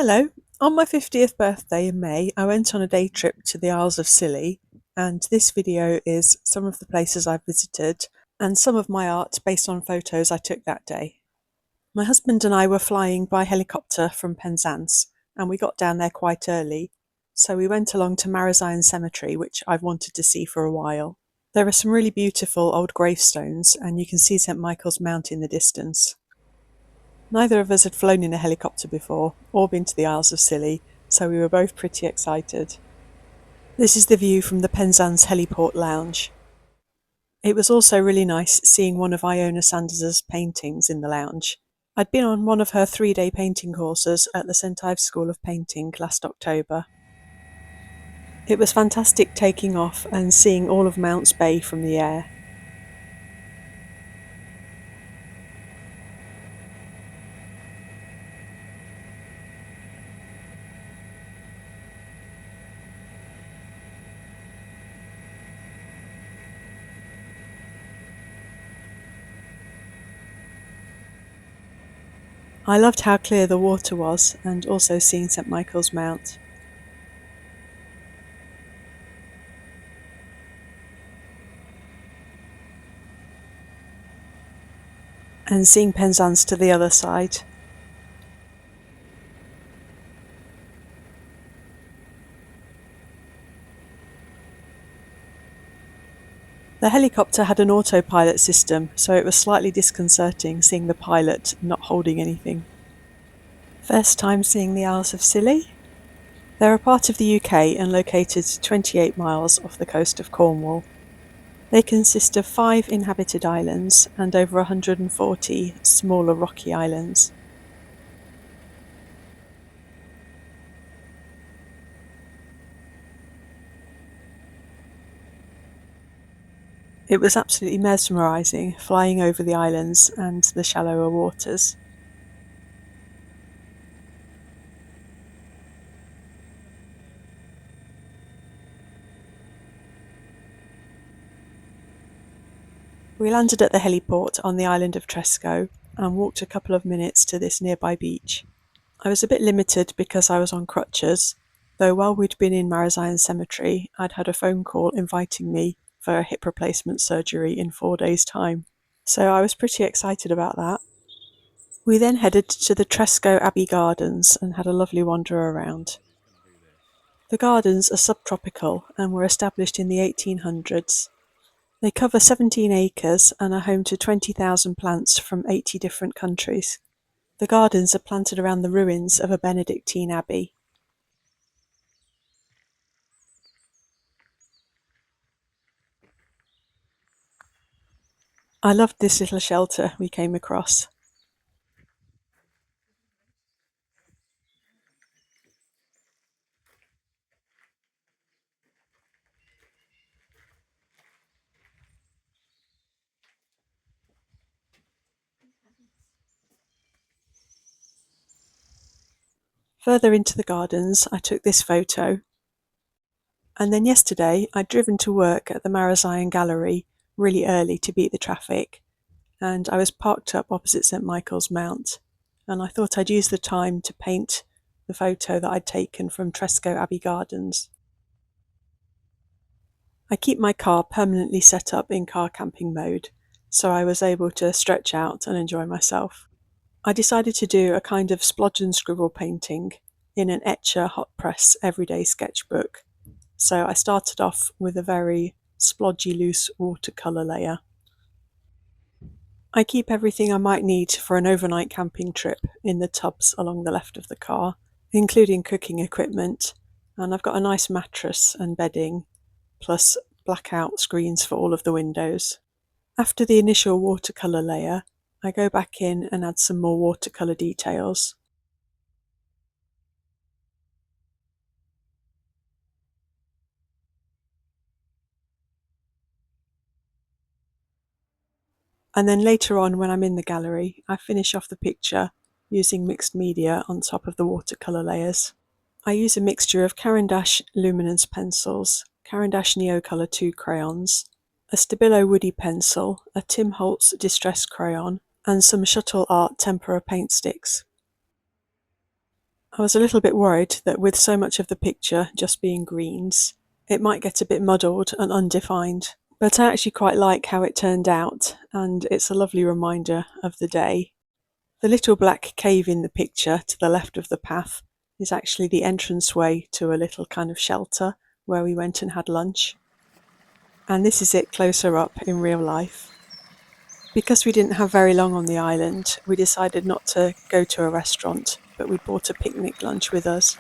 Hello. On my 50th birthday in May, I went on a day trip to the Isles of Scilly, and this video is some of the places I've visited and some of my art based on photos I took that day. My husband and I were flying by helicopter from Penzance, and we got down there quite early, so we went along to Ione Cemetery, which I've wanted to see for a while. There are some really beautiful old gravestones, and you can see St Michael's Mount in the distance. Neither of us had flown in a helicopter before, or been to the Isles of Scilly, so we were both pretty excited. This is the view from the Penzance Heliport Lounge. It was also really nice seeing one of Iona Sanders' paintings in the lounge. I'd been on one of her 3-day painting courses at the St Ives School of Painting last October. It was fantastic taking off and seeing all of Mounts Bay from the air. I loved how clear the water was, and also seeing St Michael's Mount. And seeing Penzance to the other side. The helicopter had an autopilot system, so it was slightly disconcerting seeing the pilot not holding anything. First time seeing the Isles of Scilly? They're a part of the UK and located 28 miles off the coast of Cornwall. They consist of 5 inhabited islands and over 140 smaller rocky islands. It was absolutely mesmerising flying over the islands and the shallower waters. We landed at the heliport on the island of Tresco and walked a couple of minutes to this nearby beach. I was a bit limited because I was on crutches, though while we'd been in Ione Cemetery, I'd had a phone call inviting me for a hip replacement surgery in 4 days' time. So I was pretty excited about that. We then headed to the Tresco Abbey Gardens and had a lovely wander around. The gardens are subtropical and were established in the 1800s. They cover 17 acres and are home to 20,000 plants from 80 different countries. The gardens are planted around the ruins of a Benedictine abbey. I loved this little shelter we came across. Further into the gardens, I took this photo. And then yesterday, I'd driven to work at the Ione Gallery really early to beat the traffic, and I was parked up opposite St Michael's Mount, and I thought I'd use the time to paint the photo that I'd taken from Tresco Abbey Gardens. I keep my car permanently set up in car camping mode, so I was able to stretch out and enjoy myself. I decided to do a kind of splodge and scribble painting in an Etchr hot press everyday sketchbook. So I started off with a very splodgy loose watercolour layer. I keep everything I might need for an overnight camping trip in the tubs along the left of the car, including cooking equipment, and I've got a nice mattress and bedding, plus blackout screens for all of the windows. After the initial watercolour layer, I go back in and add some more watercolour details. And then later on, when I'm in the gallery, I finish off the picture using mixed media on top of the watercolour layers. I use a mixture of Caran d'Ache Luminance pencils, Caran d'Ache Neocolor 2 crayons, a Stabilo woody pencil, a Tim Holtz distress crayon, and some Shuttle art Tempera paint sticks. I was a little bit worried that with so much of the picture just being greens, it might get a bit muddled and undefined. But I actually quite like how it turned out, and it's a lovely reminder of the day. The little black cave in the picture to the left of the path is actually the entranceway to a little kind of shelter where we went and had lunch. And this is it closer up in real life. Because we didn't have very long on the island, we decided not to go to a restaurant, but we brought a picnic lunch with us.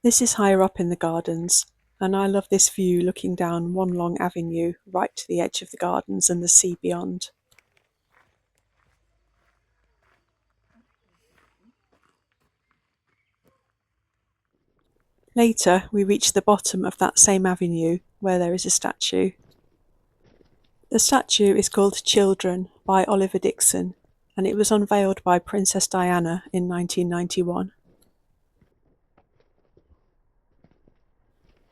This is higher up in the gardens, and I love this view looking down one long avenue right to the edge of the gardens and the sea beyond. Later, we reach the bottom of that same avenue where there is a statue. The statue is called Children by Oliver Dixon, and it was unveiled by Princess Diana in 1991.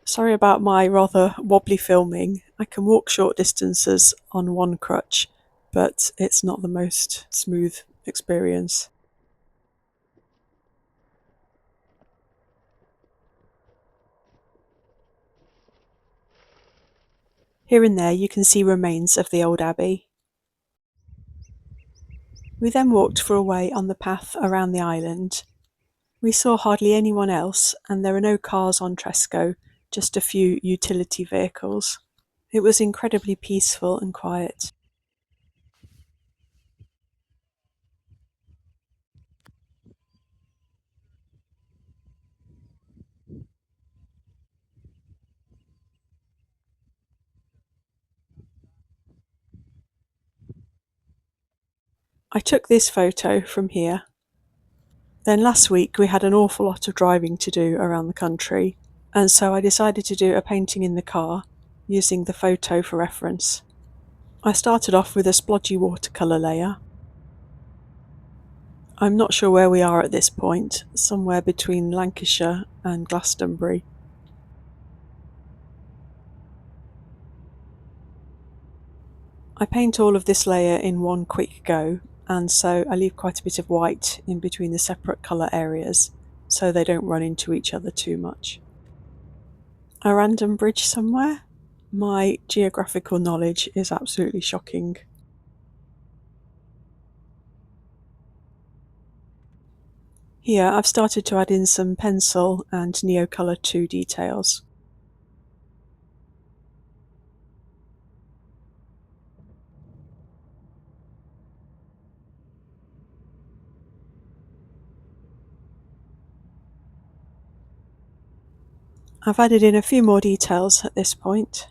Sorry about my rather wobbly filming. I can walk short distances on one crutch, but it's not the most smooth experience. Here and there you can see remains of the old abbey. We then walked for a way on the path around the island. We saw hardly anyone else, and there are no cars on Tresco, just a few utility vehicles. It was incredibly peaceful and quiet. I took this photo from here. Then last week we had an awful lot of driving to do around the country, and so I decided to do a painting in the car, using the photo for reference. I started off with a splodgy watercolour layer. I'm not sure where we are at this point, somewhere between Lancashire and Glastonbury. I paint all of this layer in one quick go, and so I leave quite a bit of white in between the separate colour areas, so they don't run into each other too much. A random bridge somewhere? My geographical knowledge is absolutely shocking. Here I've started to add in some pencil and Neocolor 2 details. I've added in a few more details at this point.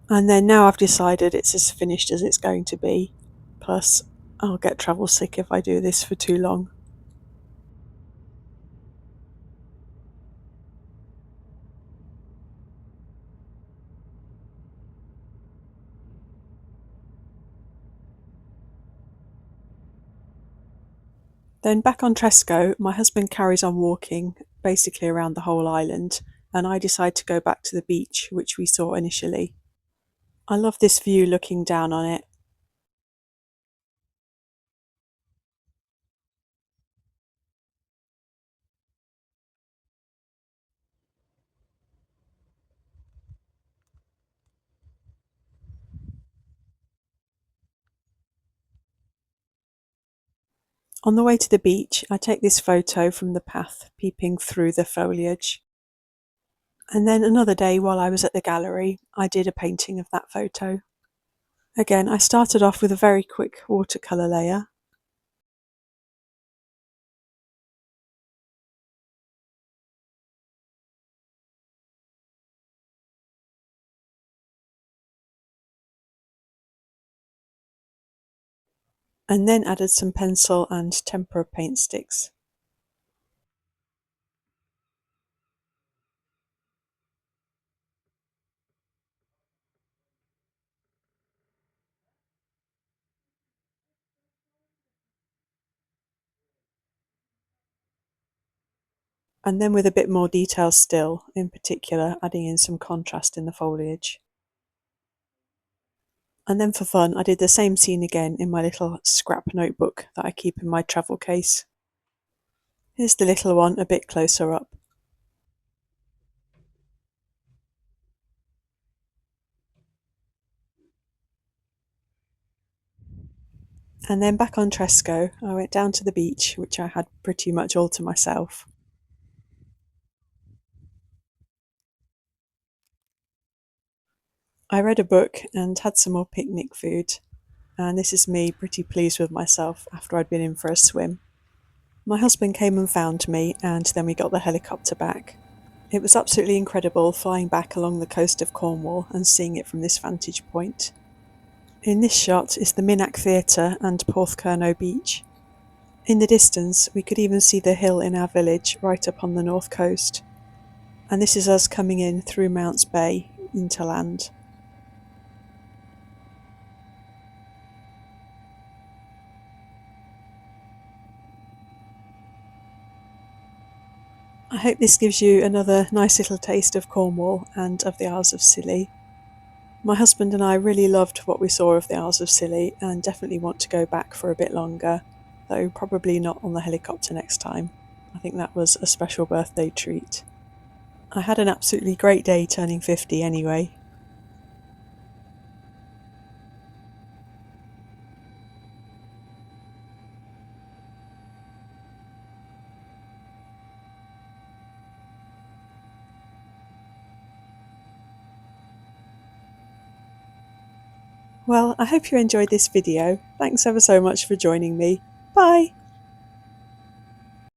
And then now I've decided it's as finished as it's going to be. Plus, I'll get travel sick if I do this for too long. Then back on Tresco, my husband carries on walking, basically around the whole island, and I decide to go back to the beach, which we saw initially. I love this view looking down on it. On the way to the beach, I take this photo from the path peeping through the foliage. And then another day while I was at the gallery, I did a painting of that photo. Again, I started off with a very quick watercolour layer. And then added some pencil and tempera paint sticks. and then with a bit more detail still, in particular adding in some contrast in the foliage. And then for fun, I did the same scene again in my little scrap notebook that I keep in my travel case. Here's the little one a bit closer up. And then back on Tresco, I went down to the beach, which I had pretty much all to myself. I read a book and had some more picnic food, and this is me pretty pleased with myself after I'd been in for a swim. My husband came and found me, and then we got the helicopter back. It was absolutely incredible flying back along the coast of Cornwall and seeing it from this vantage point. In this shot is the Minack Theatre and Porthcurno Beach. In the distance, we could even see the hill in our village right up on the north coast. And this is us coming in through Mounts Bay into land. I hope this gives you another nice little taste of Cornwall and of the Isles of Scilly. My husband and I really loved what we saw of the Isles of Scilly and definitely want to go back for a bit longer, though probably not on the helicopter next time. I think that was a special birthday treat. I had an absolutely great day turning 50 anyway. Well, I hope you enjoyed this video. Thanks ever so much for joining me. Bye!